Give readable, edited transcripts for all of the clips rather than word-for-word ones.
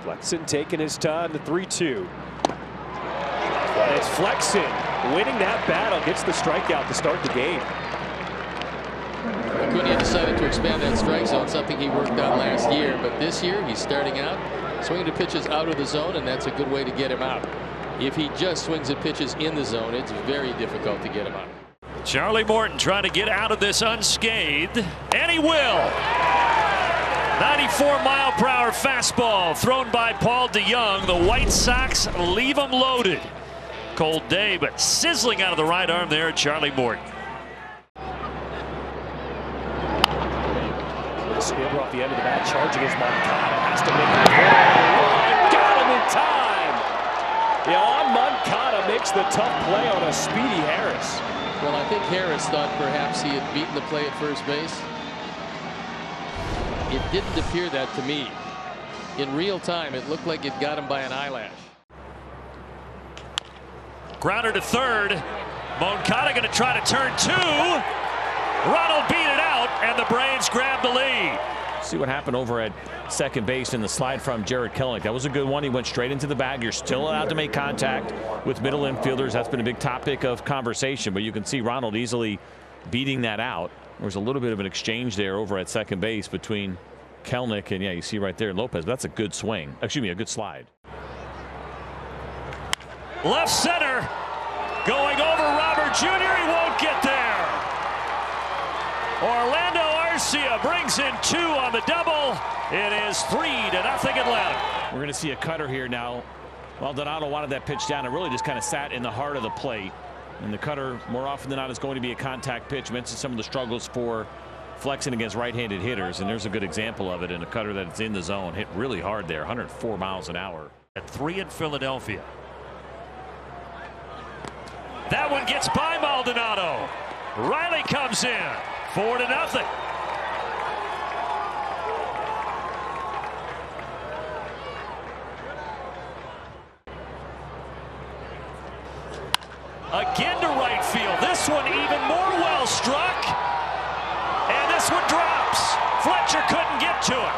Flexen taking his time, the 3-2. But it's Flexen winning that battle, gets the strikeout to start the game. Acuna decided to expand that strike zone, something he worked on last year, but this year he's starting out swinging to pitches out of the zone, and that's a good way to get him out. If he just swings at pitches in the zone, it's very difficult to get him out. Charlie Morton trying to get out of this unscathed, and he will. 94-mile-per-hour fastball thrown by Paul DeYoung. The White Sox leave him loaded. Cold day, but sizzling out of the right arm there, Charlie Morton. Spinner off the end of the bat, charging his Moncada, has to make the throw. Got him in time. Moncada makes the tough play on a speedy Harris. Well, I think Harris thought perhaps he had beaten the play at first base. It didn't appear that to me. In real time, it looked like it got him by an eyelash. Grounder to third. Moncada going to try to turn two. Ronald beat it out, and the Braves grab the lead. See what happened over at second base in the slide from Jarred Kelenic. That was a good one. He went straight into the bag. You're still allowed to make contact with middle infielders. That's been a big topic of conversation, but you can see Ronald easily beating that out. There was a little bit of an exchange there over at second base between Kelenic and, yeah, you see right there, Lopez. That's a good swing. Excuse me, a good slide. Left center. Going over Robert Jr. He won't get there. Orlando Arcia brings in 2 on the double. It is 3-0 Atlanta. We're going to see a cutter here now. Maldonado wanted that pitch down. It really just kind of sat in the heart of the plate. And the cutter, more often than not, is going to be a contact pitch. Mentioned some of the struggles for Flexen against right-handed hitters, and there's a good example of it in a cutter that's in the zone. Hit really hard there, 104 miles an hour. At 3 in Philadelphia. That one gets by Maldonado. Riley comes in. 4-0. Again to right field. This one even more well struck. And this one drops. Fletcher couldn't get to it.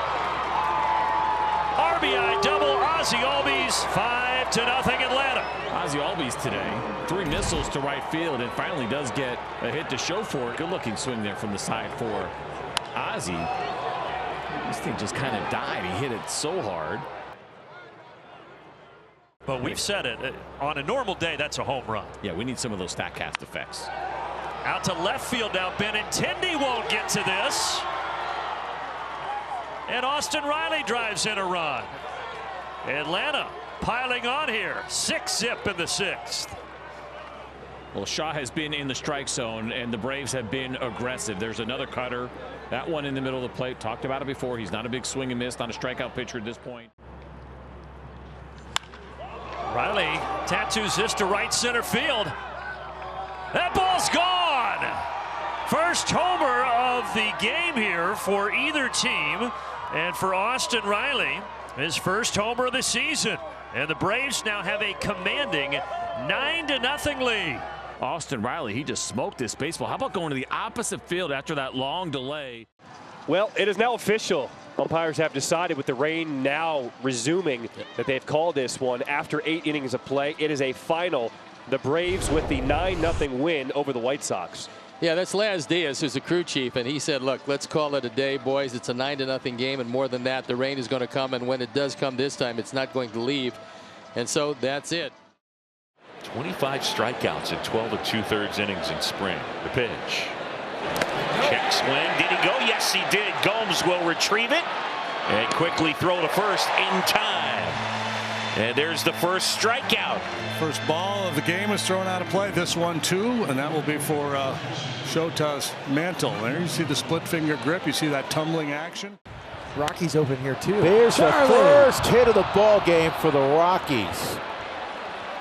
RBI double. Ozzie Albies. 5-0 Atlanta. Ozzie Albies today, 3 missiles to right field, and finally does get a hit to show for it. Good looking swing there from the side for Ozzie. This thing just kind of died. He hit it so hard. But we've said it, on a normal day, that's a home run. Yeah, we need some of those StatCast effects. Out to left field now. Benintendi won't get to this. And Austin Riley drives in a run. Atlanta piling on here. 6-zip in the 6th. Well, Shaw has been in the strike zone, and the Braves have been aggressive. There's another cutter. That one in the middle of the plate. Talked about it before. He's not a big swing and miss, not a strikeout pitcher at this point. Riley tattoos this to right center field. That ball's gone. First homer of the game here for either team, and for Austin Riley, his first homer of the season. And the Braves now have a commanding 9-0 lead. Austin Riley, he just smoked this baseball. How about going to the opposite field after that long delay? Well, it is now official. Umpires have decided, with the rain now resuming, that they've called this one after 8 innings of play. It is a final. The Braves with the 9-0 win over the White Sox. Yeah, that's Laz Diaz, who's the crew chief, and he said, look, let's call it a day, boys. It's a 9-0 game, and more than that, the rain is going to come, and when it does come this time, it's not going to leave. And so that's it. 25 strikeouts in 12 2/3 innings in spring. The pitch. Check swing. Did he go? Yes, he did. Gomes will retrieve it and quickly throw to first in time. And there's the first strikeout. First ball of the game is thrown out of play. This one too, and that will be for Shota's mantle. There you see the split finger grip. You see that tumbling action. Rockies open here too. There's the first hit of the ball game for the Rockies.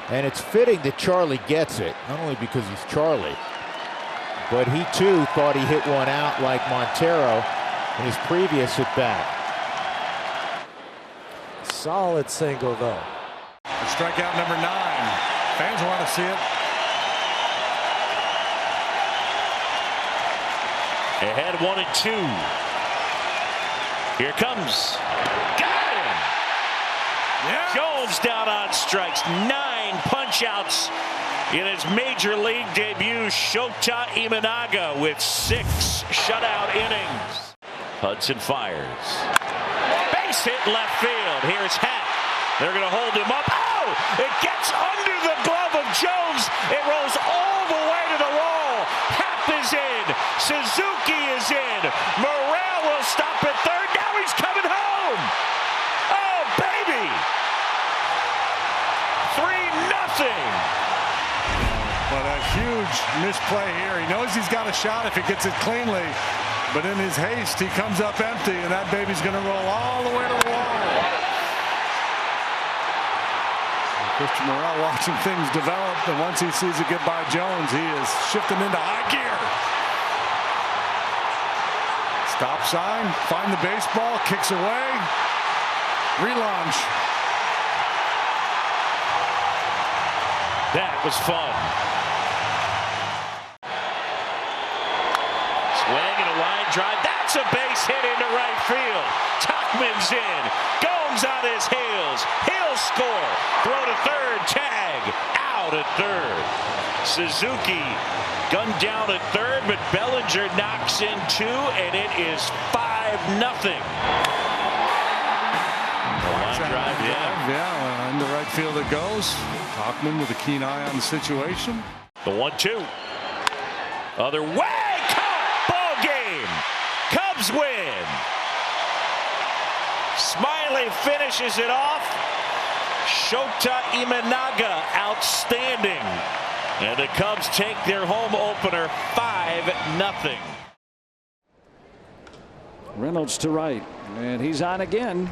And it's fitting that Charlie gets it, not only because he's Charlie, but he too thought he hit one out like Montero in his previous at bat. Solid single though. Strikeout number 9. Fans want to see it. Ahead 1-2. Here comes. Got him. Yeah. Jones down on strikes. 9 punch-outs in his major league debut. Shota Imanaga with 6 shutout innings. Hudson fires. Base hit left field. Here's Happ. They're going to hold him up. Oh! It gets under the glove of Jones. It rolls all the way to the wall. Happ is in. Suzuki is in. Morel will stop at third. Now he's coming home. Oh, baby! 3-0. But a huge misplay here. He knows he's got a shot if he gets it cleanly. But in his haste, he comes up empty, and that baby's going to roll all the way to the wall. Christian Morel watching things develop, and once he sees it get by Jones, he is shifting into high gear. Stop sign, find the baseball, kicks away, relaunch. That was fun. Swing and a line drive. That's a base hit into right field. Tauchman's in. Gomes on his heels. He'll score. Throw to third. Tag. Out at third. Suzuki gunned down at third, but Bellinger knocks in 2, and it is 5-0. Drive, yeah, into right field it goes. Tauchman with a keen eye on the situation. The 1-2. Other way. Caught. Ball game. Cubs win. Smiley finishes it off. Shota Imanaga outstanding. And the Cubs take their home opener 5-0. Reynolds to right, and he's on again.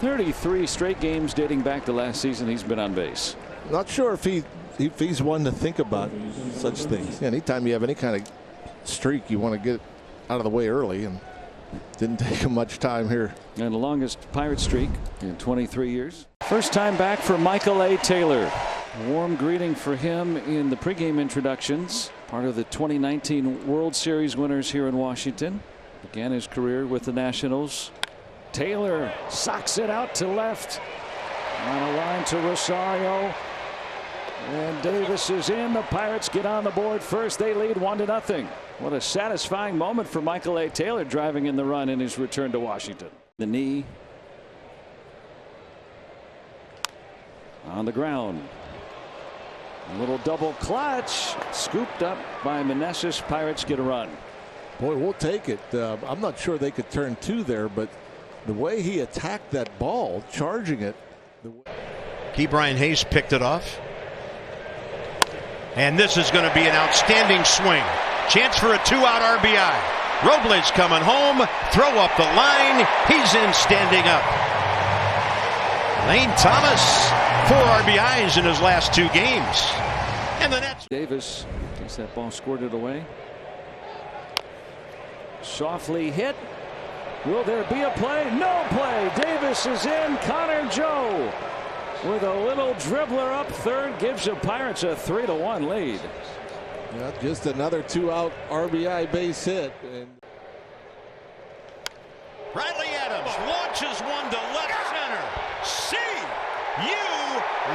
33 straight games dating back to last season he's been on base. Not sure if he's one to think about such things. Anytime you have any kind of streak, you want to get out of the way early, and didn't take him much time here. And the longest Pirate streak in 23 years. First time back for Michael A. Taylor. A warm greeting for him in the pregame introductions. Part of the 2019 World Series winners here in Washington. Began his career with the Nationals. Taylor socks it out to left. On a line to Rosario. And Davis is in. The Pirates get on the board first. They lead 1-0. What a satisfying moment for Michael A. Taylor driving in the run in his return to Washington. The knee on the ground. A little double clutch. Scooped up by Meneses. Pirates get a run. Boy, we'll take it. I'm not sure they could turn 2 there, but the way he attacked that ball, charging it. Brian Hayes picked it off. And this is going to be an outstanding swing. Chance for a 2-out RBI. Robles coming home. Throw up the line. He's in standing up. Lane Thomas, 4 RBIs in his last 2 games. And the Nets. Davis gets that ball squirted away. Softly hit. Will there be a play? No play. Davis is in. Connor Joe with a little dribbler up third gives the Pirates a 3-1 lead. Yeah, just another 2-out RBI base hit. And Riley Adams launches one to left center. See you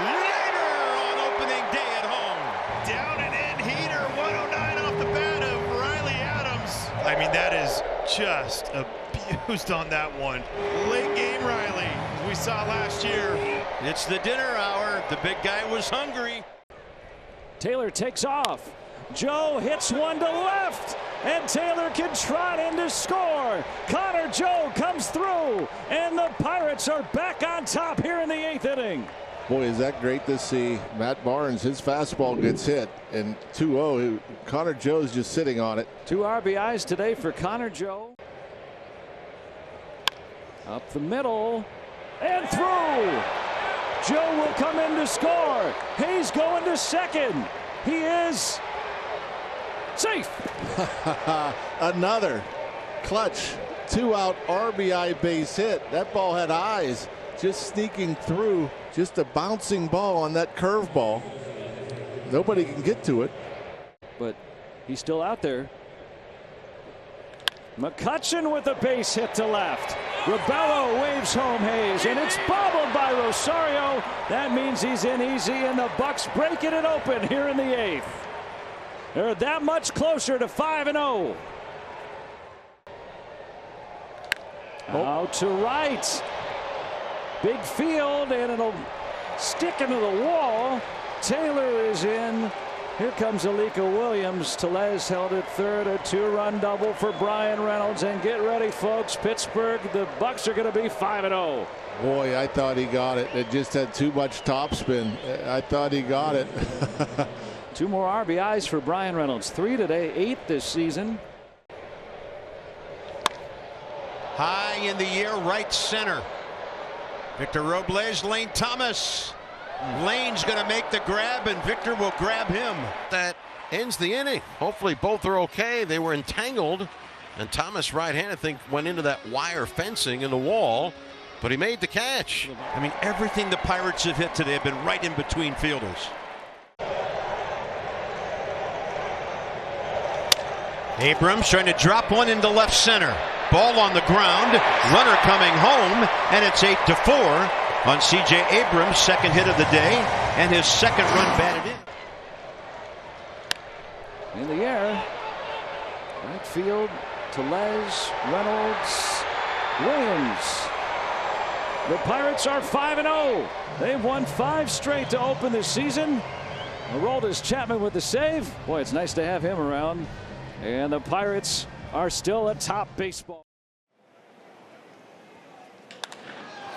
later on opening day at home. Down and in heater, 109 off the bat of Riley Adams. I mean, that is just abused on that one. Late game Riley, as we saw last year. It's the dinner hour. The big guy was hungry. Taylor takes off. Joe hits one to left, and Taylor can trot in to score. Connor Joe comes through, and the Pirates are back on top here in the 8th inning. boy, is that great to see. Matt Barnes, his fastball gets hit, and 2-0. Connor Joe's just sitting on it. 2 RBIs today for Connor Joe. Up the middle and through. Joe will come in to score. Hayes going to second. He is safe. Another clutch 2-out RBI base hit. That ball had eyes, just sneaking through. Just a bouncing ball on that curveball. Nobody can get to it. But he's still out there. McCutchen with a base hit to left. Rebello waves home Hayes, and it's bobbled by Rosario. That means he's in easy, and the Bucks breaking it open here in the 8th. They're that much closer to 5-0. Out to right. Big field, and it'll stick into the wall. Taylor is in. Here comes Alika Williams. Tellez held at third. A 2-run double for Brian Reynolds. And get ready, folks. Pittsburgh, the Bucks are going to be 5-0. Boy, I thought he got it. It just had too much topspin. I thought he got it. 2 more RBIs for Brian Reynolds. 3 today, 8 this season. High in the air, right center. Victor Robles, Lane Thomas. Lane's going to make the grab, and Victor will grab him. That ends the inning. Hopefully both are okay. They were entangled, and Thomas, right-handed, I think, went into that wire fencing in the wall, but he made the catch. I mean, everything the Pirates have hit today have been right in between fielders. Abrams trying to drop one into left center. Ball on the ground, runner coming home, and it's 8-4 on C.J. Abrams' second hit of the day, and his second run batted in. In the air, right field, Tellez, Reynolds, Williams. The Pirates are 5-0. They've won 5 straight to open this season. Aroldis Chapman with the save. Boy, it's nice to have him around. And the Pirates are still atop baseball.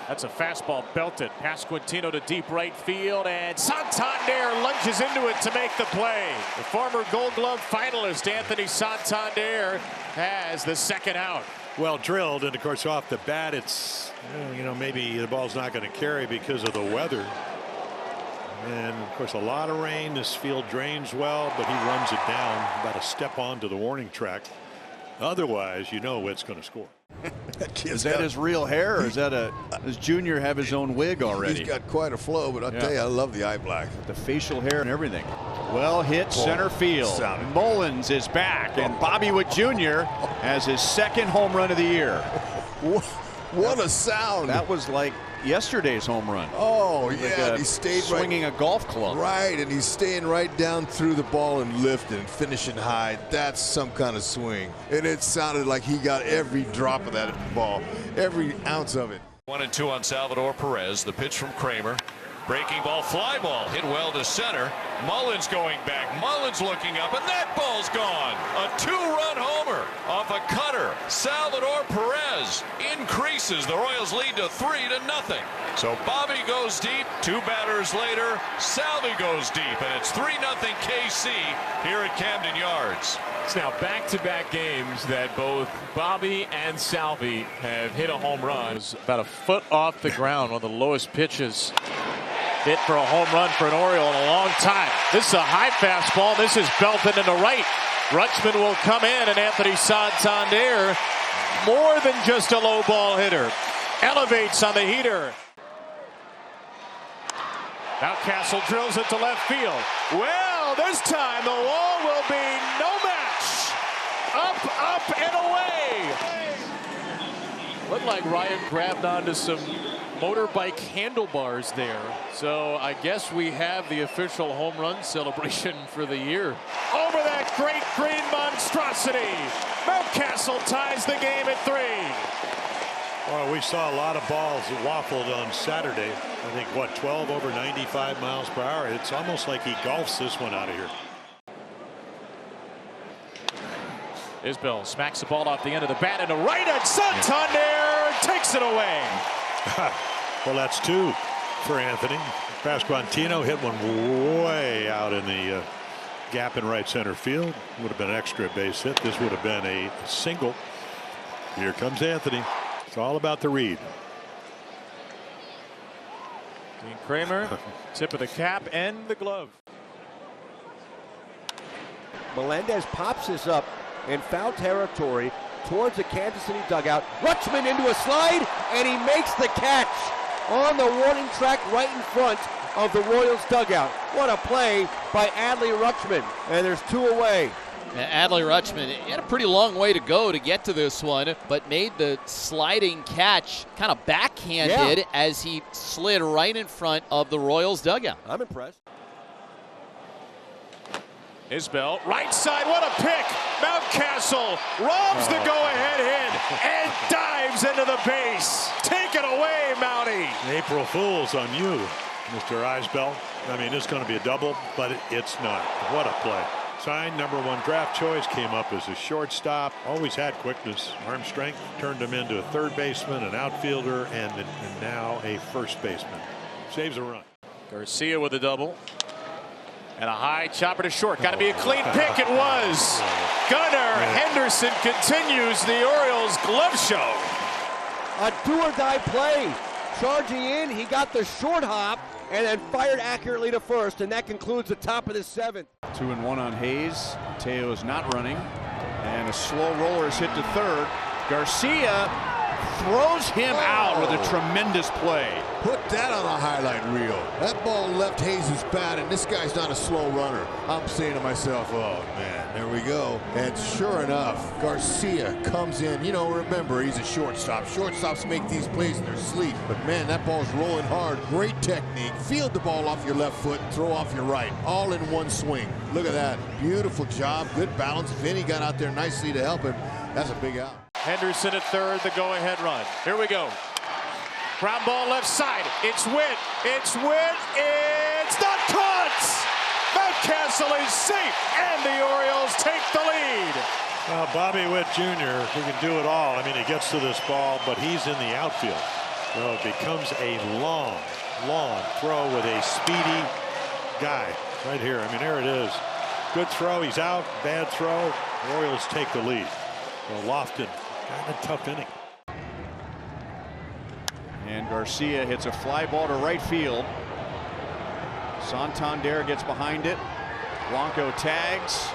That's a fastball belted. Pasquantino to deep right field, and Santander lunges into it to make the play. The former Gold Glove finalist Anthony Santander has the second out. Well drilled, and of course off the bat it's, you know, maybe the ball's not going to carry because of the weather. And of course a lot of rain. This field drains well, but he runs it down about a step onto the warning track. Otherwise, you know it's going to score. Is that his real hair, or is that does Junior have his own wig already? He's got quite a flow, but I'll tell you, I love the eye black. The facial hair and everything. Well hit center field. Mullins is back, and Bobby Witt Jr. has his second home run of the year. What a sound. That was like yesterday's home run. Oh, yeah. Like he stayed swinging a golf club. Right, and he's staying right down through the ball and lifting and finishing high. That's some kind of swing. And it sounded like he got every drop of that ball, every ounce of it. 1-2 on Salvador Perez. The pitch from Kramer. Breaking ball, fly ball, hit well to center. Mullins going back. Mullins looking up, and that ball's gone. A 2-run homer off a cutter. Salvador Perez increases the Royals' lead to 3-0. So Bobby goes deep. 2 batters later, Salvi goes deep, and it's 3-0 KC here at Camden Yards. It's now back-to-back games that both Bobby and Salvi have hit a home run. It's about a foot off the ground, one of the lowest pitches hit for a home run for an Oriole in a long time. This is a high fastball. This is belted into right. Rutschman will come in, and Anthony Santander, more than just a low ball hitter, elevates on the heater. Now Castle drills it to left field. Well, this time the wall will be no match. Up, and away. Looked like Ryan grabbed onto some motorbike handlebars there. So I guess we have the official home run celebration for the year. Over that great green monstrosity. Mountcastle ties the game at 3. Well, we saw a lot of balls waffled on Saturday. I think, what, 12 over 95 miles per hour. It's almost like he golfs this one out of here. Isbell smacks the ball off the end of the bat into right, and Santander takes it away. Well, that's 2 for Anthony. Pasquantino hit one way out in the gap in right center field. Would have been an extra base hit. This would have been a single. Here comes Anthony. It's all about the read. Dean Kramer, tip of the cap and the glove. Melendez pops this up in foul territory towards the Kansas City dugout. Rutschman into a slide, and he makes the catch on the warning track right in front of the Royals dugout. What a play by Adley Rutschman, and there's 2 away. Adley Rutschman had a pretty long way to go to get to this one, but made the sliding catch kind of backhanded as he slid right in front of the Royals dugout. I'm impressed. Isbell, right side, what a pick! Mountcastle robs the go-ahead hit and dives into the base. Take it away, Mountie. April Fool's on you, Mr. Isbell. I mean, it's going to be a double, but it's not. What a play. Signed #1 draft choice, came up as a shortstop, always had quickness, arm strength, turned him into a third baseman, an outfielder, and now a first baseman. Saves a run. Garcia with a double. And a high chopper to short. Got to be a clean pick. It was. Gunnar Henderson continues the Orioles glove show. A do-or-die play. Charging in, he got the short hop and then fired accurately to first, and that concludes the top of the 7th. 2-1 on Hayes. Teo is not running, and a slow roller is hit to third. Garcia throws him out with a tremendous play. Put that on a highlight reel. That ball left Hayes' bat, and this guy's not a slow runner. I'm saying to myself, oh man, there we go. And sure enough, Garcia comes in. You know, remember, he's a shortstop. Shortstops make these plays in their sleep. But man, that ball's rolling hard. Great technique. Field the ball off your left foot, throw off your right. All in one swing. Look at that. Beautiful job. Good balance. Vinny got out there nicely to help him. That's a big out. Henderson at third, the go-ahead run. Here we go. Ground ball left side. It's Witt. It's Witt. It's not caught. Mountcastle is safe, and the Orioles take the lead. Well, Bobby Witt Jr., he can do it all. I mean, he gets to this ball, but he's in the outfield. So it becomes a long throw with a speedy guy right here. I mean, there it is. Good throw. He's out. Bad throw. The Orioles take the lead. Well, Lofton had a tough inning. And Garcia hits a fly ball to right field. Santander gets behind it. Blanco tags.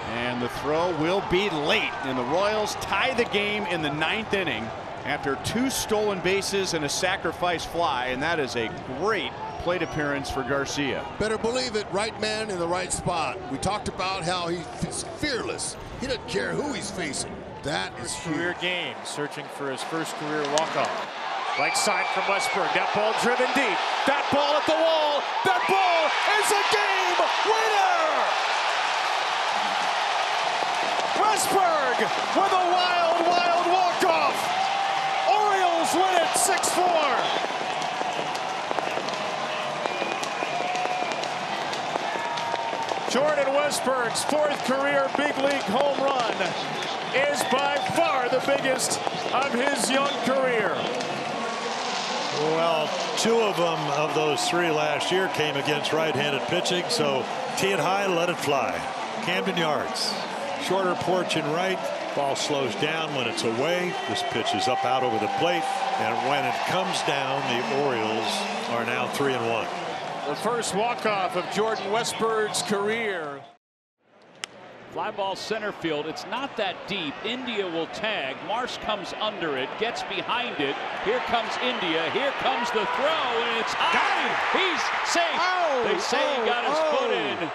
And the throw will be late. And the Royals tie the game in the 9th inning after 2 stolen bases and a sacrifice fly. And that is a great plate appearance for Garcia. Better believe it, right man in the right spot. We talked about how he's fearless. He doesn't care who he's facing. That is career game, searching for his first career walk-off. Right side from Westberg. That ball driven deep. That ball at the wall. That ball is a game winner. Westberg with a wild walk-off. Orioles win it 6-4. Jordan Westberg's 4th career big league home run is by far the biggest of his young career. Well, 2 of them of those 3 last year came against right-handed pitching, so tee it high, let it fly. Camden Yards, shorter porch and right. Ball slows down when it's away. This pitch is up out over the plate, and when it comes down, the Orioles are now 3-1. The first walk-off of Jordan Westberg's career. Fly ball center field. It's not that deep. India will tag. Marsh comes under it, gets behind it. Here comes India. Here comes the throw, and it's out. He's safe. They say he got his foot in.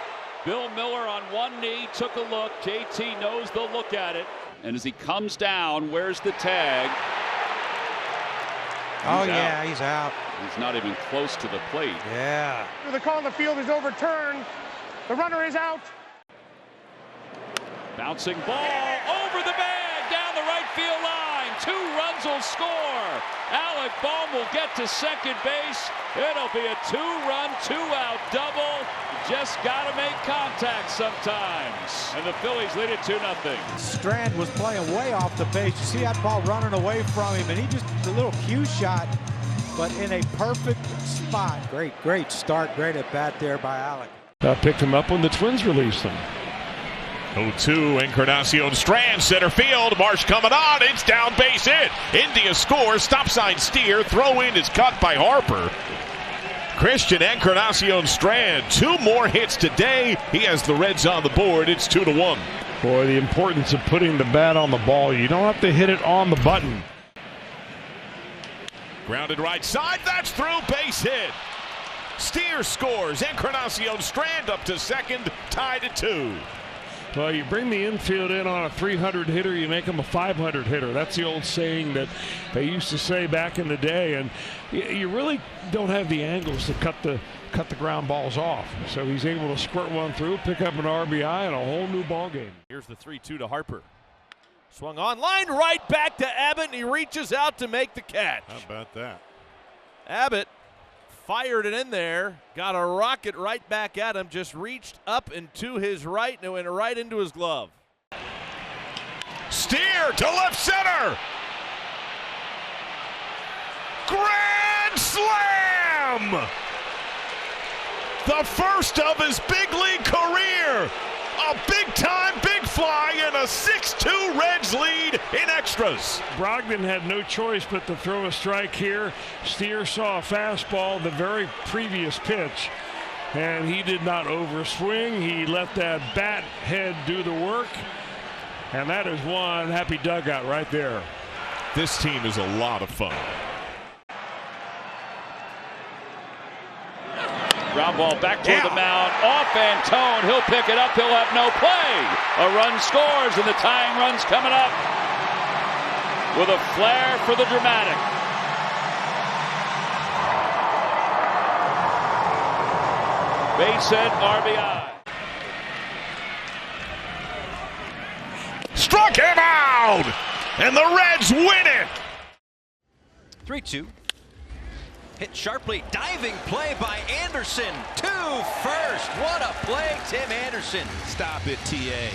Bill Miller on one knee took a look. JT knows they'll look at it. And as he comes down, where's the tag? He's out. He's not even close to the plate. Yeah. The call on the field is overturned. The runner is out. Bouncing ball over the bag down the right field line. 2 runs will score. Alec Bohm will get to second base. It'll be a 2-run, 2-out double. Just got to make contact sometimes. And the Phillies lead it 2-0. Strand was playing way off the base. You see that ball running away from him, and he just a little cue shot, but in a perfect spot. Great start. Great at bat there by Alec. Picked him up when the Twins released him. 0-2, Encarnacion Strand, center field. Marsh coming on. It's down base hit. India scores. Stop sign steer. Throw in is cut by Harper. Christian Encarnacion Strand, 2 more hits today. He has the Reds on the board. It's 2-1. Boy, the importance of putting the bat on the ball. You don't have to hit it on the button. Grounded right side. That's through. Base hit. Steer scores. Encarnacion Strand up to second. Tied at 2. Well, you bring the infield in on a 300 hitter, you make him a 500 hitter. That's the old saying that they used to say back in the day. And you really don't have the angles to cut the ground balls off. So he's able to squirt one through, pick up an RBI, and a whole new ball game. Here's the 3-2 to Harper. Swung on, line right back to Abbott, and he reaches out to make the catch. How about that? Abbott fired it in there, got a rocket right back at him, just reached up and to his right, and it went right into his glove. Steer to left center. Grand slam! The first of his big league career. A big-time, big fly, and a 6-2 Reds lead in extras. Brogdon had no choice but to throw a strike here. Steer saw a fastball the very previous pitch, and he did not overswing. He let that bat head do the work, and that is one happy dugout right there. This team is a lot of fun. Ground ball back toward the mound. Off Antone. He'll pick it up. He'll have no play. A run scores, and the tying run's coming up with a flair for the dramatic. Base hit, RBI. Struck him out, and the Reds win it. 3-2. Hit sharply, diving play by Anderson to first. What a play, Tim Anderson. Stop it, TA.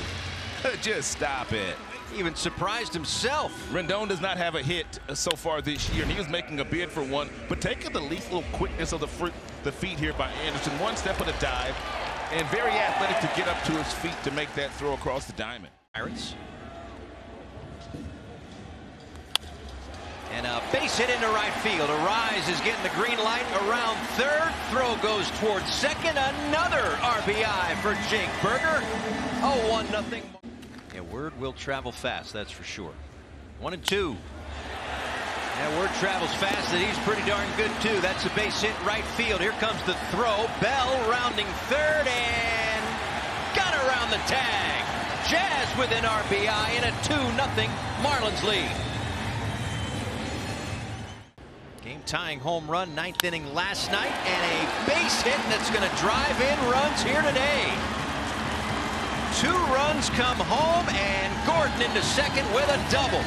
Just stop it. Even surprised himself. Rendon does not have a hit so far this year, and he was making a bid for one. But take the lethal quickness of the feet here by Anderson. One step of the dive, and very athletic to get up to his feet to make that throw across the diamond. Pirates. And a base hit into right field. Arise is getting the green light around third. Throw goes towards second. Another RBI for Jake Berger. Oh, 1-0. Yeah, word will travel fast, that's for sure. 1-2. Yeah, word travels fast that he's pretty darn good, too. That's a base hit right field. Here comes the throw. Bell rounding third and got around the tag. Jazz with an RBI and a 2-0 Marlins lead. Game-tying home run, 9th inning last night, and a base hit that's going to drive in runs here today. 2 runs come home, and Gordon into second with a double.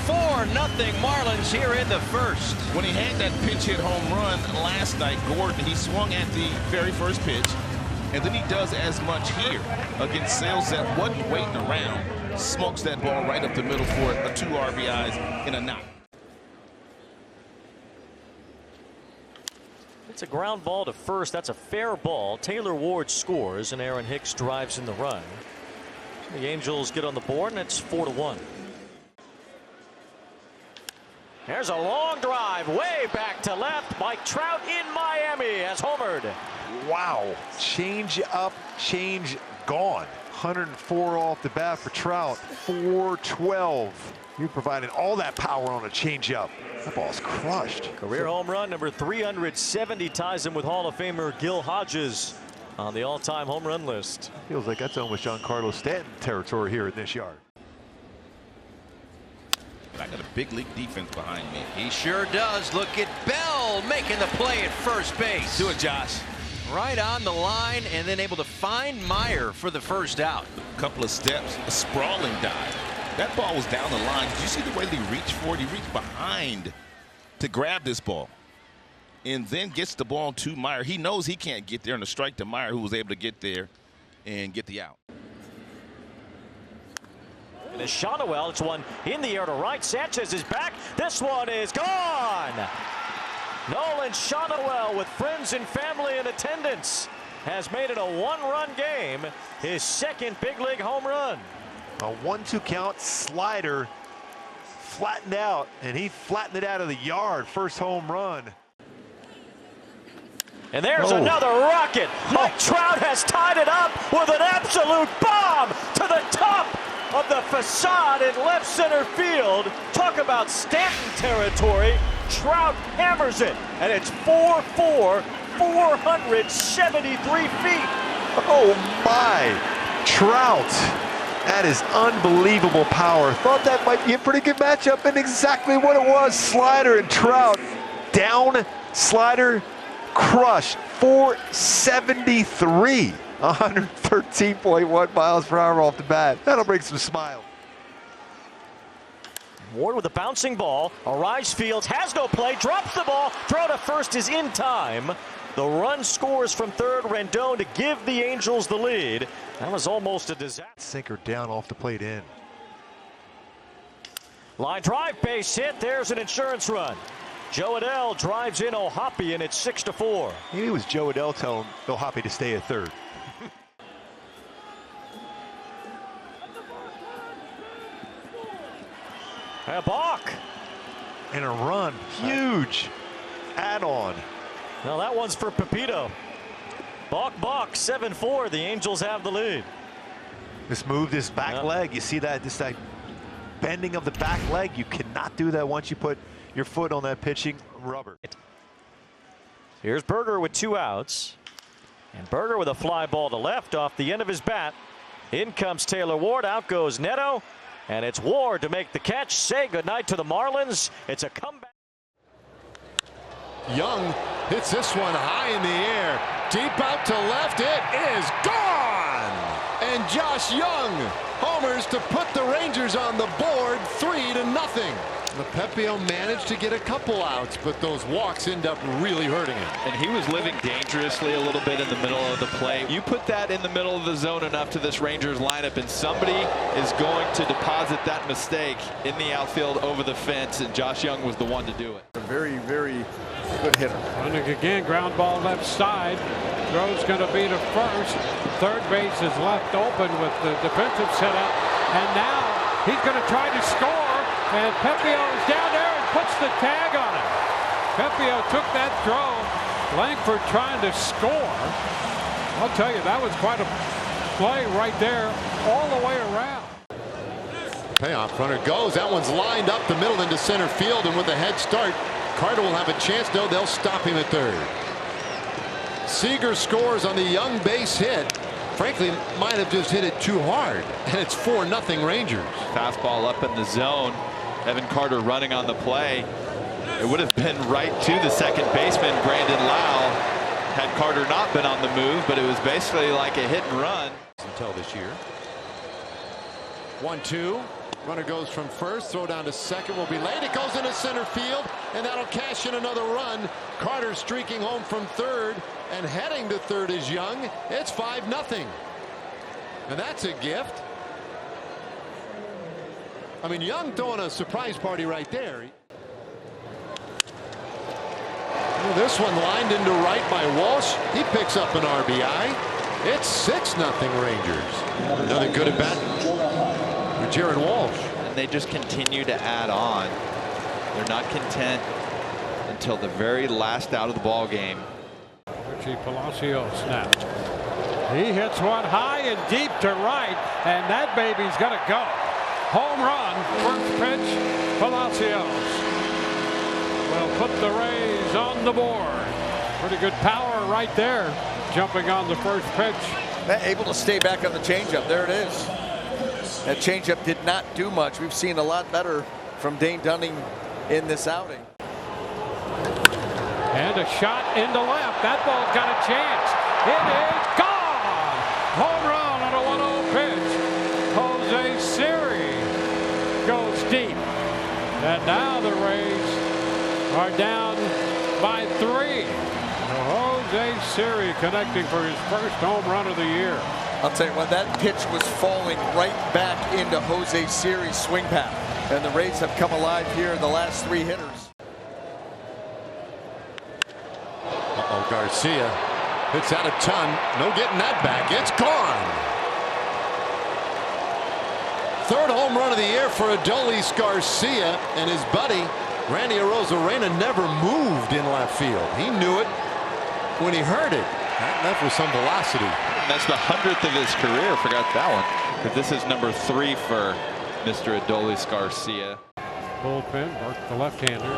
4-0 Marlins here in the first. When he had that pinch hit home run last night, Gordon, he swung at the very first pitch, and then he does as much here against Sales that wasn't waiting around. Smokes that ball right up the middle for a 2 RBIs in a knock. It's a ground ball to first. That's a fair ball. Taylor Ward scores, and Aaron Hicks drives in the run. The Angels get on the board, and it's 4-1. There's a long drive way back to left. Mike Trout in Miami has homered. Wow. Change up, change gone. 104 off the bat for Trout. 412. You're providing all that power on a changeup. That ball's crushed. Career home run number 370 ties him with Hall of Famer Gil Hodges on the all-time home run list. Feels like that's almost Giancarlo Stanton territory here in this yard. I got a big league defense behind me. He sure does. Look at Bell making the play at first base. Do it, Josh. Right on the line, and then able to find Meyer for the first out. A couple of steps, a sprawling dive. That ball was down the line. Did you see the way he reached for it? He reached behind to grab this ball and then gets the ball to Meyer. He knows he can't get there, and a strike to Meyer, who was able to get there and get the out. And as Shotwell, it's one in the air to right. Sanchez is back. This one is gone. Nolan Shotwell, with friends and family in attendance, has made it a 1-run game. His second big league home run. A 1-2 count slider flattened out, and he flattened it out of the yard. First home run. And there's another rocket. Mike Trout has tied it up with an absolute bomb to the top of the facade in left center field. Talk about Stanton territory. Trout hammers it, and it's 4-4, 473 feet. Oh my! Trout. That is unbelievable power. Thought that might be a pretty good matchup, and exactly what it was. Slider and Trout. Down, slider, crushed. 473. 113.1 miles per hour off the bat. That'll bring some smiles. Ward with a bouncing ball. Arise Fields has no play, drops the ball. Throw to first is in time. The run scores from third. Rendon to give the Angels the lead. That was almost a disaster. Sinker down off the plate in. Line drive, base hit. There's an insurance run. Joe Adell drives in O'Hoppe, and it's 6-4. Maybe it was Joe Adell telling O'Hoppe to stay at third. A balk. And a run. Huge add-on. Now that one's for Pepito. Balk, 7-4. The Angels have the lead. This move, this back leg. You see that? This that bending of the back leg. You cannot do that once you put your foot on that pitching rubber. Here's Berger with 2 outs. And Berger with a fly ball to left off the end of his bat. In comes Taylor Ward. Out goes Neto. And it's Ward to make the catch. Say goodnight to the Marlins. It's a comeback. Young hits this one high in the air. Deep out to left. It is gone. And Josh Young homers to put the Rangers on the board 3-0. Pepio managed to get a couple outs, but those walks end up really hurting him. And he was living dangerously a little bit in the middle of the play. You put that in the middle of the zone enough to this Rangers lineup, and somebody is going to deposit that mistake in the outfield over the fence, and Josh Young was the one to do it. A very, very good hitter. Running again, ground ball left side. Throw's going to be to first. Third base is left open with the defensive setup, and now he's going to try to score. And Pepio is down there and puts the tag on it. Pepio took that throw. Langford trying to score. I'll tell you, that was quite a play right there all the way around. Payoff runner goes. That one's lined up the middle into center field, and with a head start, Carter will have a chance. No, they'll stop him at third. Seager scores on the Young base hit. Frankly, might have just hit it too hard, and it's 4-0 Rangers. Fastball up in the zone. Evan Carter running on the play. It would have been right to the second baseman, Brandon Lau, had Carter not been on the move, but it was basically like a hit and run. Until this year. 1-2. Runner goes from first. Throw down to second will be late. It goes into center field, and that'll cash in another run. Carter streaking home from third, and heading to third is Young. It's 5-0. And that's a gift. I mean, Young throwing a surprise party right there. Well, this one lined into right by Walsh. He picks up an RBI. It's 6-0 Rangers. Another good at bat for Jared Walsh. And they just continue to add on. They're not content until the very last out of the ball game. Richie Palacio snapped. He hits one high and deep to right, and that baby's gonna go. Home run, first pitch, Palacios will put the Rays on the board. Pretty good power right there, jumping on the first pitch. Able to stay back on the changeup. There it is. That changeup did not do much. We've seen a lot better from Dane Dunning in this outing. And a shot into left. That ball's got a chance. It is gone. Home run on a 1-0 pitch. Jose Siri goes deep. And now the Rays are down by 3. Jose Siri connecting for his first home run of the year. I'll tell you what, that pitch was falling right back into Jose Siri's swing path. And the Rays have come alive here in the last 3 hitters. Garcia hits out a ton. No getting that back. It's gone. Third home run of the year for Adolis Garcia, and his buddy Randy Arozarena never moved in left field. He knew it when he heard it. That left with some velocity. And that's the 100th of his career. Forgot that one. But this is number 3 for Mr. Adolis Garcia. Bullpen, Burke the left-hander.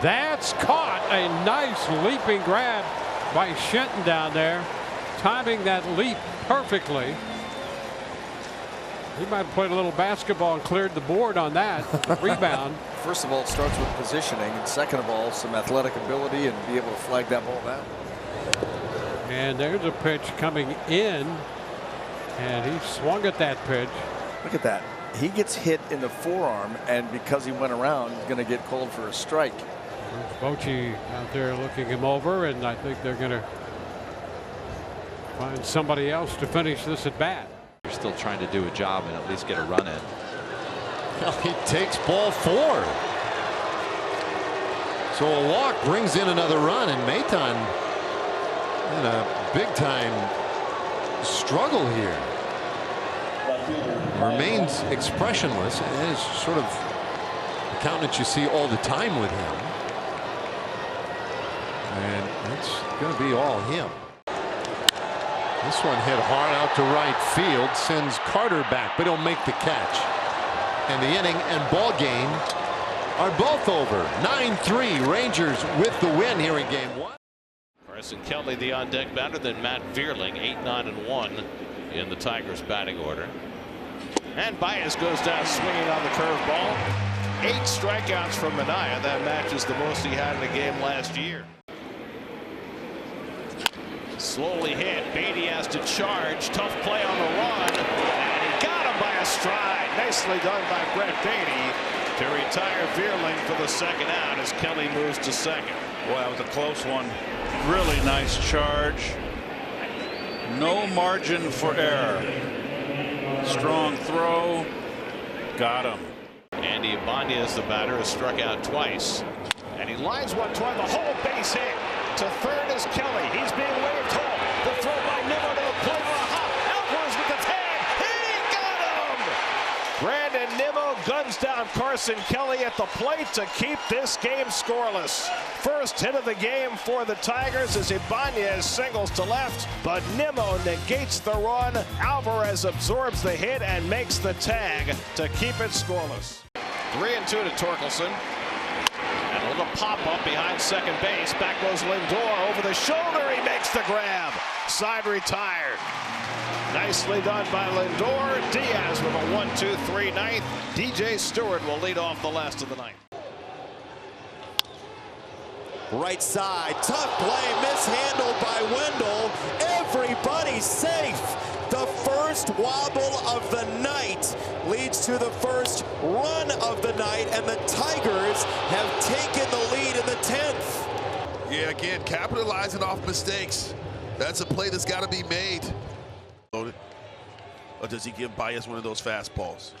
That's caught. A nice leaping grab by Shenton down there, timing that leap perfectly. He might have played a little basketball and cleared the board on that rebound. First of all, it starts with positioning, and second of all, some athletic ability and be able to flag that ball down. And there's a pitch coming in, and he swung at that pitch. Look at that. He gets hit in the forearm, and because he went around, he's going to get called for a strike. Bochy out there looking him over, and I think they're going to find somebody else to finish this at bat. You're still trying to do a job and at least get a run in. He takes ball 4. So a walk brings in another run, and Maton in a big-time struggle here. Remains expressionless. It is sort of the countenance you see all the time with him. And it's going to be all him. This one hit hard out to right field, sends Carter back, but he'll make the catch. And the inning and ball game are both over. 9-3, Rangers with the win here in game 1. Carson Kelly, the on-deck batter, then Matt Vierling, 8-9-1 in the Tigers batting order. And Baez goes down swinging on the curveball. 8 strikeouts from Minaya. That matches the most he had in a game last year. Slowly hit. Beatty has to charge. Tough play on the run. And he got him by a stride. Nicely done by Brett Beatty to retire Vierling for the second out as Kelly moves to second. Boy, that was a close one. Really nice charge. No margin for error. Strong throw. Got him. Andy Ibanez, the batter, has struck out twice. And he lines one toward the hole, base hit. To third is Kelly. He's being waved home. The throw by Nimmo to the plate on a hop. Alvarez with the tag. He got him! Brandon Nimmo guns down Carson Kelly at the plate to keep this game scoreless. First hit of the game for the Tigers as Ibanez singles to left, but Nimmo negates the run. Alvarez absorbs the hit and makes the tag to keep it scoreless. 3-2 to Torkelson. And a little pop-up behind second base. Back goes Lindor over the shoulder. He makes the grab. Side retired. Nicely done by Lindor. Diaz with a 1-2-3 ninth. DJ Stewart will lead off the last of the ninth. Right side, tough play, mishandled by Wendell. Everybody's safe. The first wobble of the night leads to the first run of the night, and the Tigers have taken the lead in the 10th. Yeah, again, capitalizing off mistakes. That's a play that's got to be made. Or does he give Baez one of those fastballs?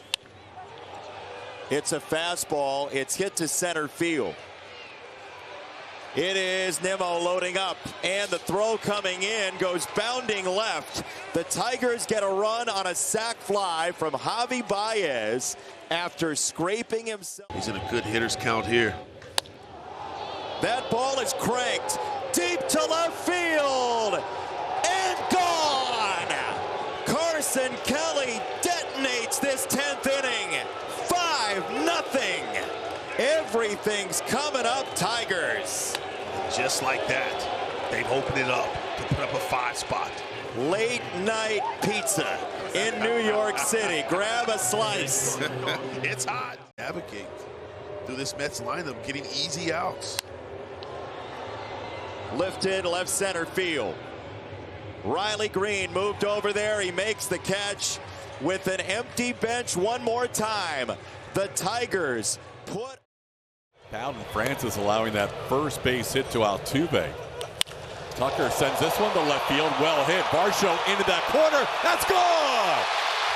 It's a fastball. It's hit to center field. It is Nimmo loading up, and the throw coming in goes bounding left. The Tigers get a run on a sac fly from Javi Baez after scraping himself. He's in a good hitter's count here. That ball is cranked deep to left field and gone. Carson Kelly detonates this 10th inning. 5-0. Everything's coming up, Tigers. Just like that, they've opened it up to put up a 5 spot. Late night pizza in New York City. Grab a slice. It's hot. Navigate through this Mets lineup, getting easy outs. Lifted left center field. Riley Green moved over there. He makes the catch with an empty bench one more time. The Tigers put. Bowden Francis allowing that first base hit to Altuve. Tucker sends this one to left field. Well hit. Varsho into that corner. That's gone!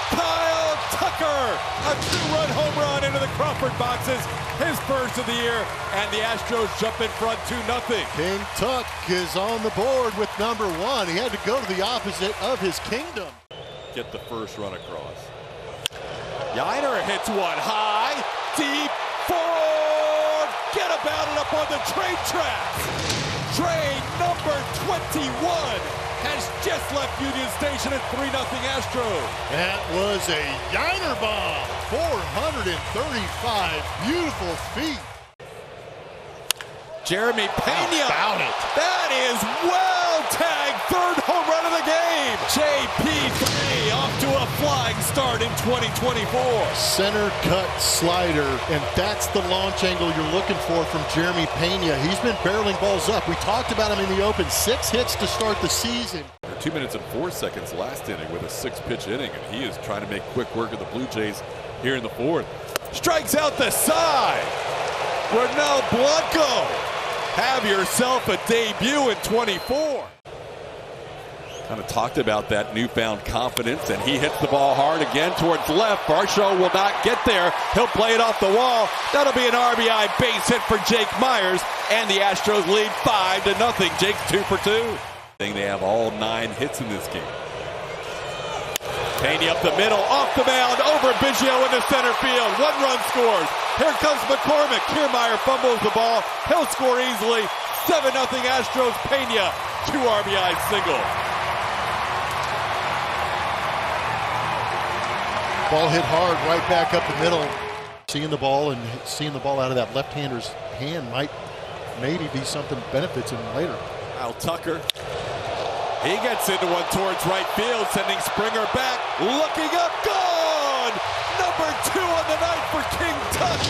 Kyle Tucker! A 2-run home run into the Crawford boxes. His first of the year. And the Astros jump in front 2-0. King Tuck is on the board with number 1. He had to go to the opposite of his kingdom. Get the first run across. Yiner hits one high, deep, forget about it up on the train tracks. Train number 21 has just left Union Station at 3-0 Astros. That was a Yiner bomb. 435 beautiful feet. Jeremy Pena. How about it? That is well tagged. Third home run of the game. JP3 off to a flying start in 2024. Center cut slider, and that's the launch angle you're looking for from Jeremy Pena. He's been barreling balls up. We talked about him in the open. 6 hits to start the season. 2 minutes and 4 seconds last inning with a 6-pitch inning, and he is trying to make quick work of the Blue Jays here in the 4th. Strikes out the side. Ronel Blanco, have yourself a debut in 24. Kind of talked about that newfound confidence, and he hits the ball hard again towards left. Varsho will not get there. He'll play it off the wall. That'll be an RBI base hit for Jake Myers, and the Astros lead 5-0. Jake's 2 for 2. They have all 9 hits in this game. Pena up the middle, off the mound, over Biggio into center field. 1 run scores. Here comes McCormick. Kiermaier fumbles the ball. He'll score easily. 7-0 Astros. Pena, 2 RBI single. Ball hit hard right back up the middle. Seeing the ball and seeing the ball out of that left-hander's hand might maybe be something benefits him later. Al Tucker. He gets into one towards right field, sending Springer back. Looking up, gone! Number 2 on the night for King Tuck.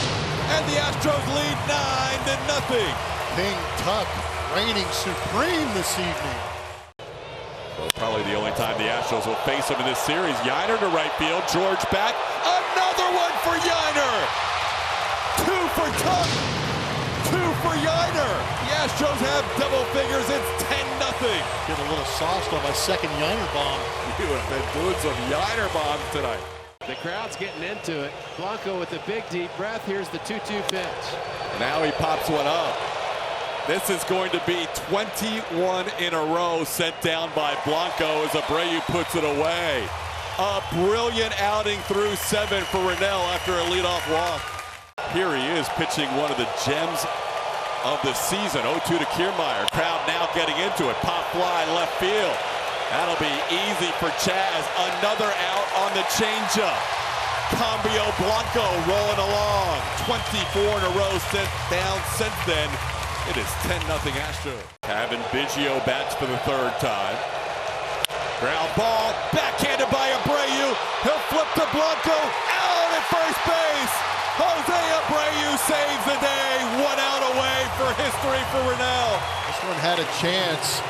And the Astros lead 9-0. King Tuck reigning supreme this evening. Probably the only time the Astros will face him in this series. Yiner to right field. George back. Another one for Yiner. 2 for Tuck. 2 for Yiner. The Astros have double figures. It's 10-0. Get a little sauced on my second Yiner bomb. You have been doing some Yiner bombs tonight. The crowd's getting into it. Blanco with a big deep breath. Here's the 2-2 pitch. Now he pops one up. This is going to be 21 in a row sent down by Blanco as Abreu puts it away. A brilliant outing through 7 for Ronel after a leadoff walk. Here he is pitching one of the gems of the season. 0-2 to Kiermaier. Crowd now getting into it. Pop fly left field. That'll be easy for Chaz. Another out on the changeup. Cambio Blanco rolling along. 24 in a row sent down since then. It is 10-0 Astros. Kevin Biggio bats for the 3rd time. Ground ball, backhanded by Abreu. He'll flip to Blanco, out at first base. Jose Abreu saves the day. 1 out away for history for Ronel. This one had a chance.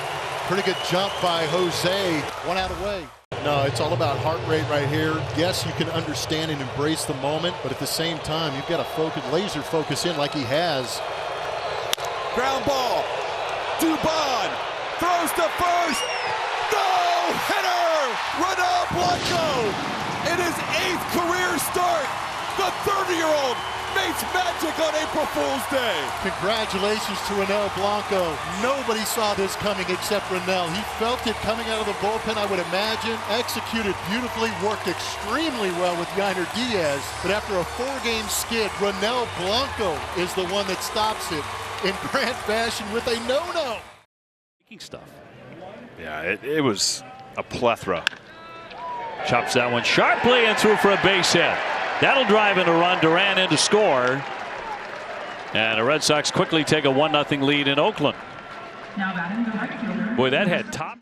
Pretty good jump by Jose. 1 out away. No, it's all about heart rate right here. Yes, you can understand and embrace the moment, but at the same time, you've got to focus, laser focus in like he has. Ground ball. Dubon throws to first. No hitter. Ronel Blanco in his 8th career start. The 30-year-old makes magic on April Fool's Day. Congratulations to Ronel Blanco. Nobody saw this coming except Ronel. He felt it coming out of the bullpen, I would imagine. Executed beautifully, worked extremely well with Yiner Diaz. But after a 4-game skid, Ronel Blanco is the one that stops it in grand fashion with a no-no. Stuff. Yeah, it was a plethora. Chops that one sharply and through for a base hit. That'll drive in a run. Duran in to score. And the Red Sox quickly take a 1-0 lead in Oakland. Boy, that had top.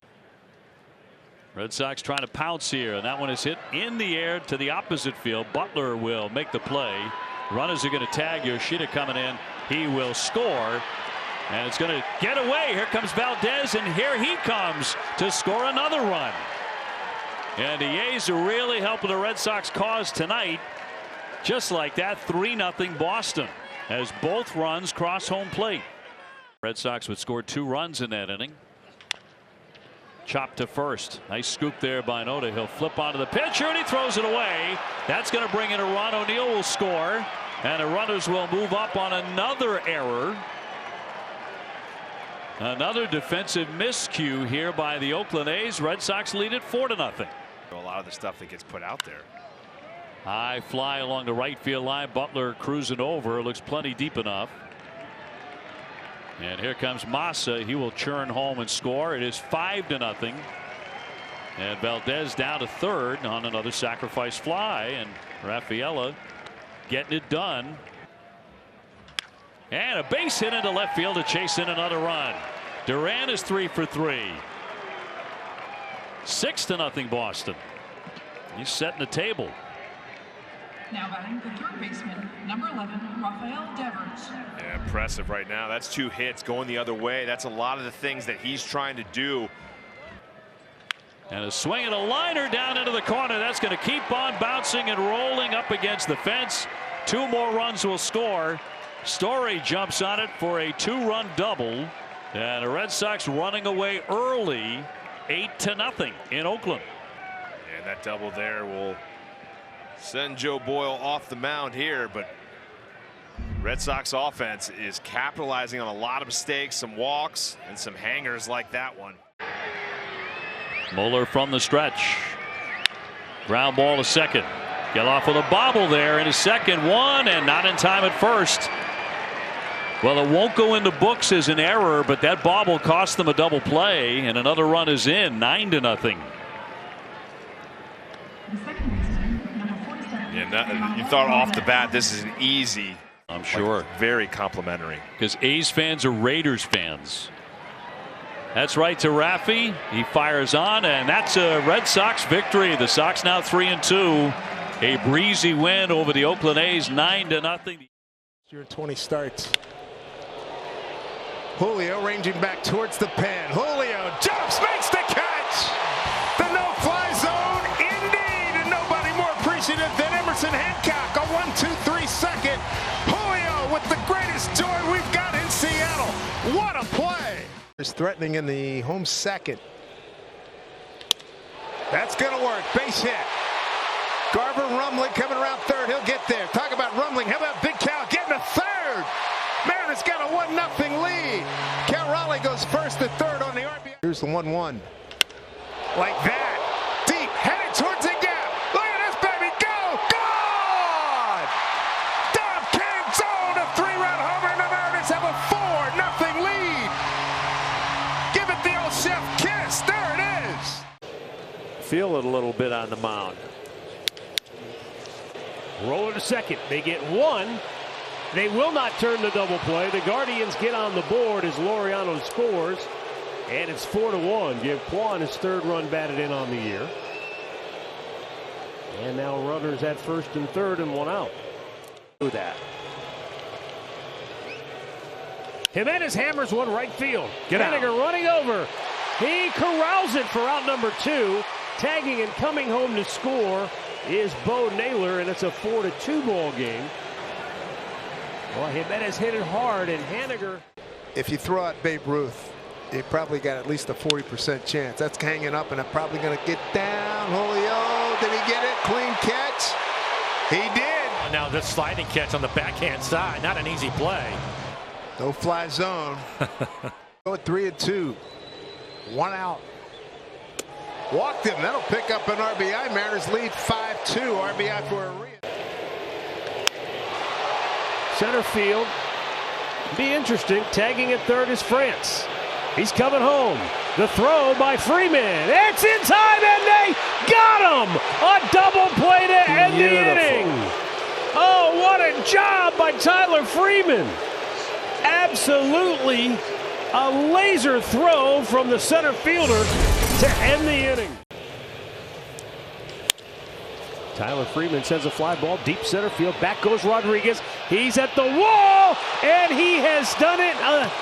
Red Sox trying to pounce here, and that one is hit in the air to the opposite field. Butler will make the play. Runners are going to tag Yoshida coming in. He will score, and it's going to get away. Here comes Valdez, and here he comes to score another run. And the A's are really helping the Red Sox cause tonight. Just like that, 3-0 Boston as both runs cross home plate. Red Sox would score 2 runs in that inning. Chop to first. Nice scoop there by Noda. He'll flip onto the pitcher, and he throws it away. That's going to bring in a run. O'Neill will score. And the runners will move up on another error. Another defensive miscue here by the Oakland A's. Red Sox lead it 4-0. A lot of the stuff that gets put out there. High fly along the right field line. Butler cruising over. Looks plenty deep enough. And here comes Massa. He will churn home and score. It is 5-0. And Valdez down to third on another sacrifice fly. And Rafaela getting it done. And a base hit into left field to chase in another run. Duran is 3 for 3. 6-0 Boston. He's setting the table. Now batting the third baseman, number 11, Rafael Devers. Yeah, impressive right now. That's 2 hits going the other way. That's a lot of the things that he's trying to do. And a swing and a liner down into the corner. That's going to keep on bouncing and rolling up against the fence. 2 more runs will score. Story jumps on it for a 2-run double. And the Red Sox running away early, 8-0 in Oakland. And that double there will send Joe Boyle off the mound here, but Red Sox offense is capitalizing on a lot of mistakes, some walks and some hangers like that one. Mueller from the stretch. Ground ball to second. Get off with a bobble there in his second one, and not in time at first. Well, it won't go into books as an error, but that bobble cost them a double play, and another run is in, 9-0. Yeah, you thought off the bat this is an easy. I'm sure. Very complimentary. Because A's fans are Raiders fans. That's right to Raffy. He fires on, and that's a Red Sox victory. The Sox now 3-2. A breezy win over the Oakland A's, 9-0. Your 20 starts. Julio ranging back towards the pen. Julio jumps, makes the catch. The no-fly zone, indeed, and nobody more appreciative than Emerson Hancock. A 1-2-3 second. Julio with the greatest joy we've got in Seattle. What a play! Is threatening in the home second. That's going to work. Base hit. Garver rumbling coming around third. He'll get there. Talk about rumbling. How about Big Cal getting a third? Mariners got a 1-0 lead. Cal Raleigh goes first to third on the RBI. Here's the 1-1. Like that. Deep. Headed towards the gap. Look at this, baby. Go. Gone. Dom King zone. A 3-run homer, and the Mariners have a 4-0 lead. Give it the old chef kiss. There it is. Feel it a little bit on the mound. Roller to second. They get one. They will not turn the double play. The Guardians get on the board as Laureano scores. And it's 4-1. Give Kwan his 3rd run batted in on the year. And now runners at first and third and 1 out. Do that. Jimenez hammers one right field. Henniger running over. He corrals it for out number 2. Tagging and coming home to score is Bo Naylor, and it's a 4-2 ball game. Well, Jimenez hit it hard, and Henniger. If you throw out Babe Ruth, you probably got at least a 40% chance. That's hanging up, and I'm probably going to get down. Julio, did he get it? Clean catch. He did. Now this sliding catch on the backhand side, not an easy play. No fly zone. Go at 3-2. 1 out. Walked him. That'll pick up an RBI. Mariners lead 5-2. RBI for Urias. Center field. Be interesting. Tagging at third is France. He's coming home. The throw by Freeman. It's in time, and they got him! A double play to end the inning. Oh, what a job by Tyler Freeman. Absolutely a laser throw from the center fielder to end the inning. Tyler Freeman sends a fly ball deep center field. Back goes Rodriguez. He's at the wall, and he has done it.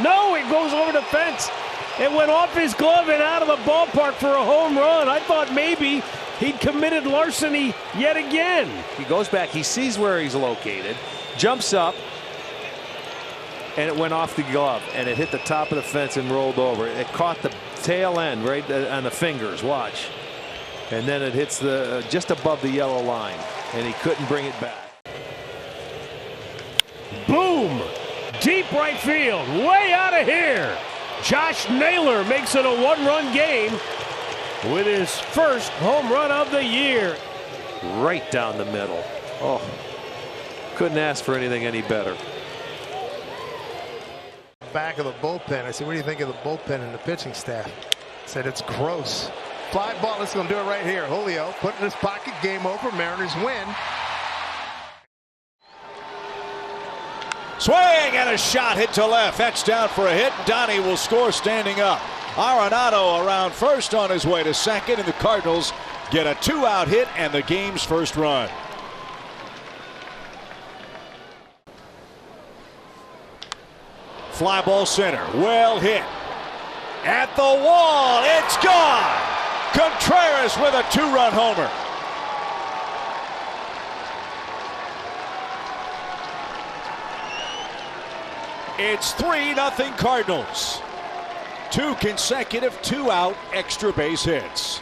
No, it goes over the fence. It went off his glove and out of the ballpark for a home run. I thought maybe he'd committed larceny yet again. He goes back. He sees where he's located, jumps up, and it went off the glove, and it hit the top of the fence and rolled over. It caught the tail end right on the fingers. Watch. And then it hits the just above the yellow line, and he couldn't bring it back. Boom! Deep right field, way out of here. Josh Naylor makes it a 1-run game with his first home run of the year. Right down the middle. Oh, couldn't ask for anything any better. Back of the bullpen. I said, what do you think of the bullpen and the pitching staff? I said, it's gross. Fly ball, let's go do it right here. Julio put in his pocket, game over, Mariners win. Swing and a shot hit to left. That's down for a hit. Donnie will score standing up. Arenado around first on his way to second, and the Cardinals get a 2-out hit and the game's first run. Fly ball center, well hit. At the wall, it's gone. Contreras with a 2-run homer. It's 3-0 Cardinals. 2 consecutive 2-out extra base hits.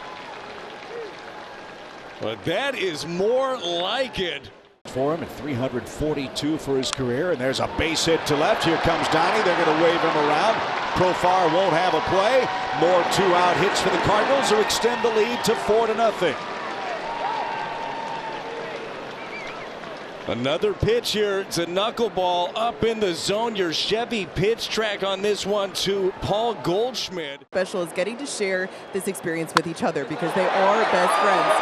But that is more like it. For him at 342 for his career, and there's a base hit to left. Here comes Donnie. They're going to wave him around. Profar won't have a play. More 2-out hits for the Cardinals who extend the lead to 4-0. Another pitch here. It's a knuckleball up in the zone. Your Chevy pitch track on this one to Paul Goldschmidt. Special is getting to share this experience with each other because they are best friends.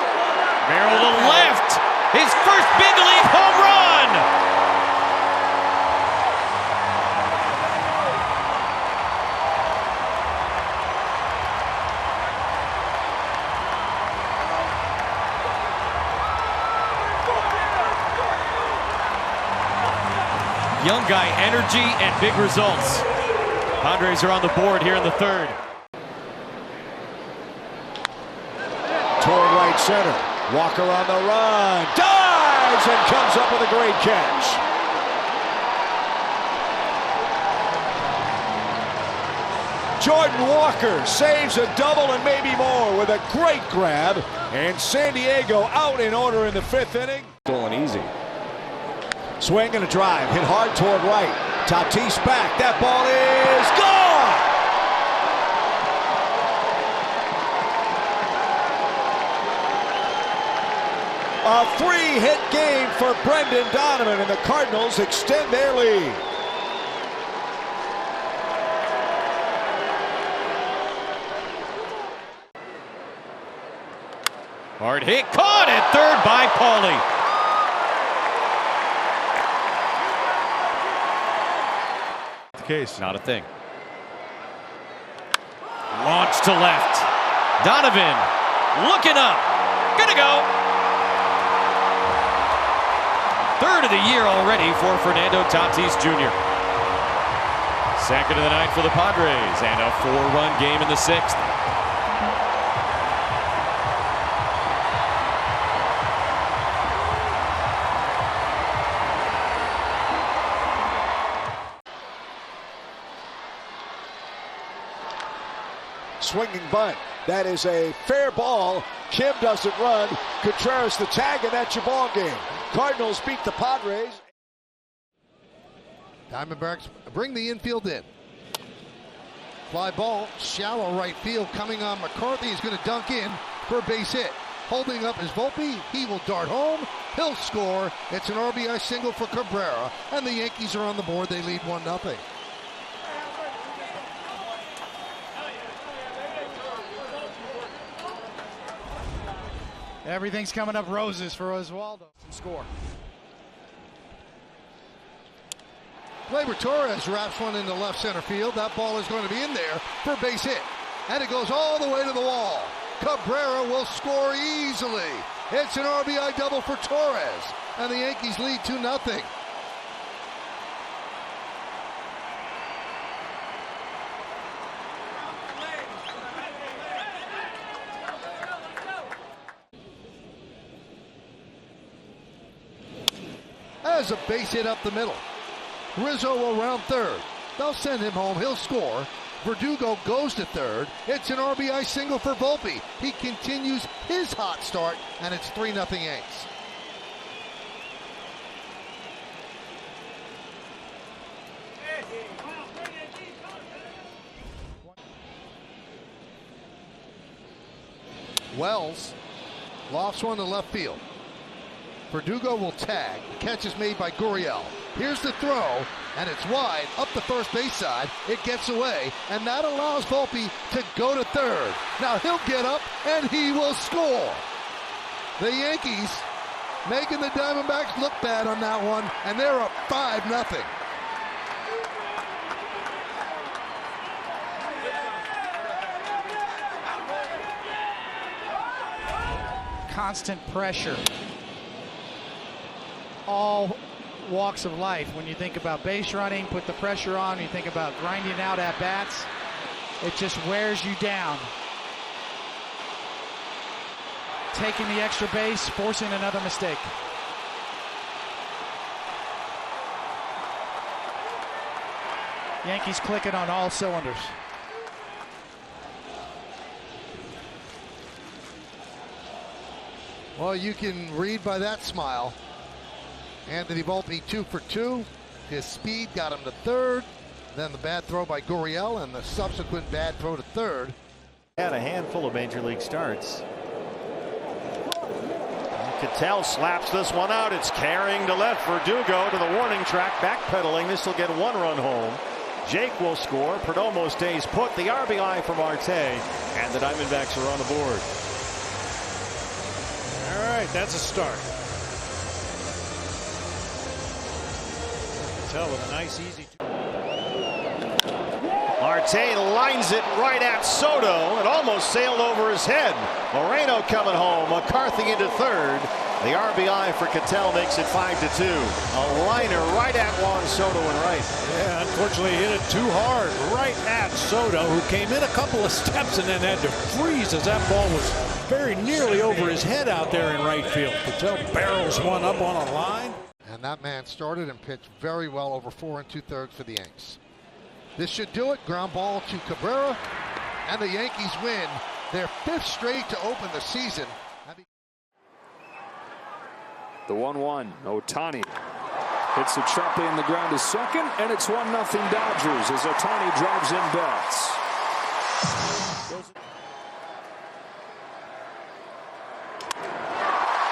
Merrill to left. His first big league home run. Young guy energy and big results. Padres are on the board here in the third. Toward right center. Walker on the run. Dives and comes up with a great catch. Jordan Walker saves a double and maybe more with a great grab. And San Diego out in order in the 5th inning. Going easy. Swing and a drive, hit hard toward right. Tatis back, that ball is gone! A 3-hit game for Brendan Donovan, and the Cardinals extend their lead. Hard hit, caught at third by Paulie. Case. Not a thing. Launch to left. Donovan looking up. Gonna go. Third of the year already for Fernando Tatis Jr. Second of the night for the Padres and a 4-run game in the 6th. Swinging bunt. That is a fair ball. Kim doesn't run. Contreras the tag, and that's your ball game. Cardinals beat the Padres. Diamondbacks bring the infield in. Fly ball, shallow right field coming on McCarthy. He's going to dunk in for a base hit. Holding up is Volpe. He will dart home. He'll score. It's an RBI single for Cabrera, and the Yankees are on the board. They lead 1-0. Everything's coming up roses for Oswaldo. Score. Gleyber Torres wraps one into left center field. That ball is going to be in there for a base hit. And it goes all the way to the wall. Cabrera will score easily. It's an RBI double for Torres. And the Yankees lead 2-0. As a base hit up the middle. Rizzo will round third. They'll send him home. He'll score. Verdugo goes to third. It's an RBI single for Volpe. He continues his hot start, and it's 3-0 Yanks. Wells lofts one to left field. Verdugo will tag. The catch is made by Gurriel. Here's the throw, and it's wide up the first base side. It gets away, and that allows Volpe to go to third. Now he'll get up, and he will score. The Yankees making the Diamondbacks look bad on that one, and they're up 5-0. constant pressure. All walks of life. When you think about base running, put the pressure on. You think about grinding out at bats. It just wears you down. Taking the extra base, forcing another mistake. Yankees clicking on all cylinders. Well, you can read by that smile. Anthony Volpe 2 for 2. His speed got him to third. Then the bad throw by Gurriel and the subsequent bad throw to third. Had a handful of major league starts. Cattell slaps this one out. It's carrying to left. Verdugo to the warning track, backpedaling. This will get 1 run home. Jake will score. Perdomo stays put. The RBI from Marte, and the Diamondbacks are on the board. All right, that's a start. Cattell with a nice, easy. Marte lines it right at Soto. It almost sailed over his head. Moreno coming home. McCarthy into third. The RBI for Cattell makes it 5-2. A liner right at Juan Soto and right. Yeah, unfortunately hit it too hard right at Soto, who came in a couple of steps and then had to freeze as that ball was very nearly over his head out there in right field. Cattell barrels one up on a line. And that man started and pitched very well over 4 2/3 for the Yanks. This should do it. Ground ball to Cabrera, and the Yankees win their 5th straight to open the season. The 1-1. Ohtani hits it sharply in the ground to second, and it's 1-0 Dodgers as Ohtani drives in Betts.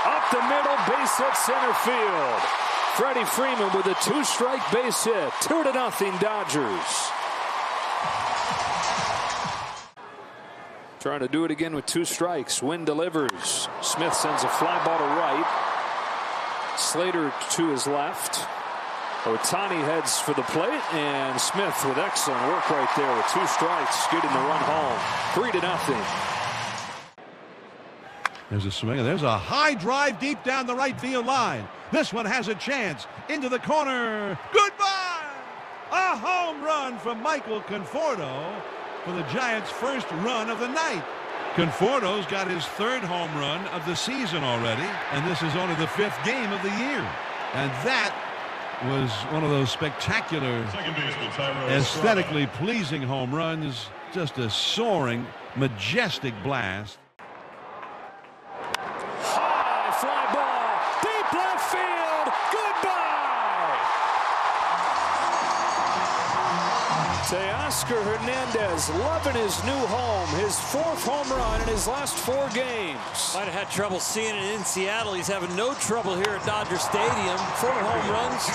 Up the middle, base hit center field. Freddie Freeman with a 2-strike base hit. 2-0 Dodgers. Trying to do it again with 2 strikes. Wynn delivers. Smith sends a fly ball to right. Slater to his left. Ohtani heads for the plate, and Smith with excellent work right there with 2 strikes, getting the run home. 3-0. There's a swing, and there's a high drive deep down the right field line. This one has a chance into the corner. Goodbye! A home run from Michael Conforto for the Giants' first run of the night. Conforto's got his 3rd home run of the season already, and this is only the 5th game of the year. And that was one of those spectacular, aesthetically pleasing home runs. Just a soaring, majestic blast. High fly ball, deep left field, goodbye! Teoscar Hernandez loving his new home, his 4th home run in his last 4 games. Might have had trouble seeing it in Seattle. He's having no trouble here at Dodger Stadium. 4 home runs,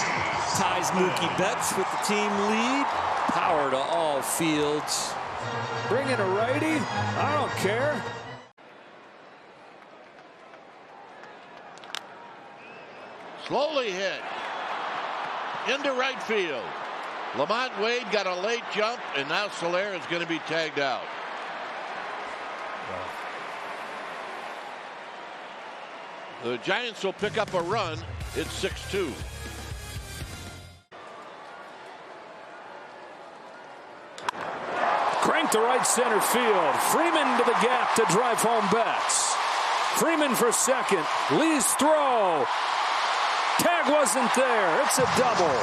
ties Mookie Betts with the team lead. Power to all fields. Bring in a righty, I don't care. Slowly hit into right field. Lamont Wade got a late jump, and now Soler is going to be tagged out. The Giants will pick up a run. It's 6-2. Crank to right center field. Freeman to the gap to drive home Betts. Freeman for second. Lee's throw. Tag wasn't there. It's a double.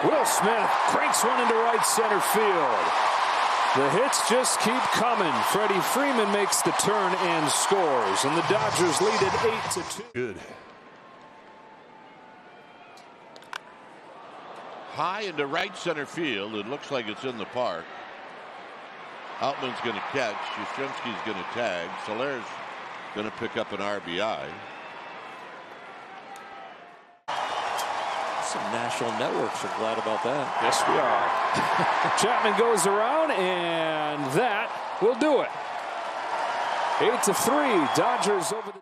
Will Smith cranks one into right center field. The hits just keep coming. Freddie Freeman makes the turn and scores, and the Dodgers lead it 8-2. Good. High into right center field. It looks like it's in the park. Outman's going to catch. Yastrzemski's going to tag. Soler's going to pick up an RBI. Some national networks are glad about that. Yes, we are. Chapman goes around, and that will do it. 8-3. Dodgers over the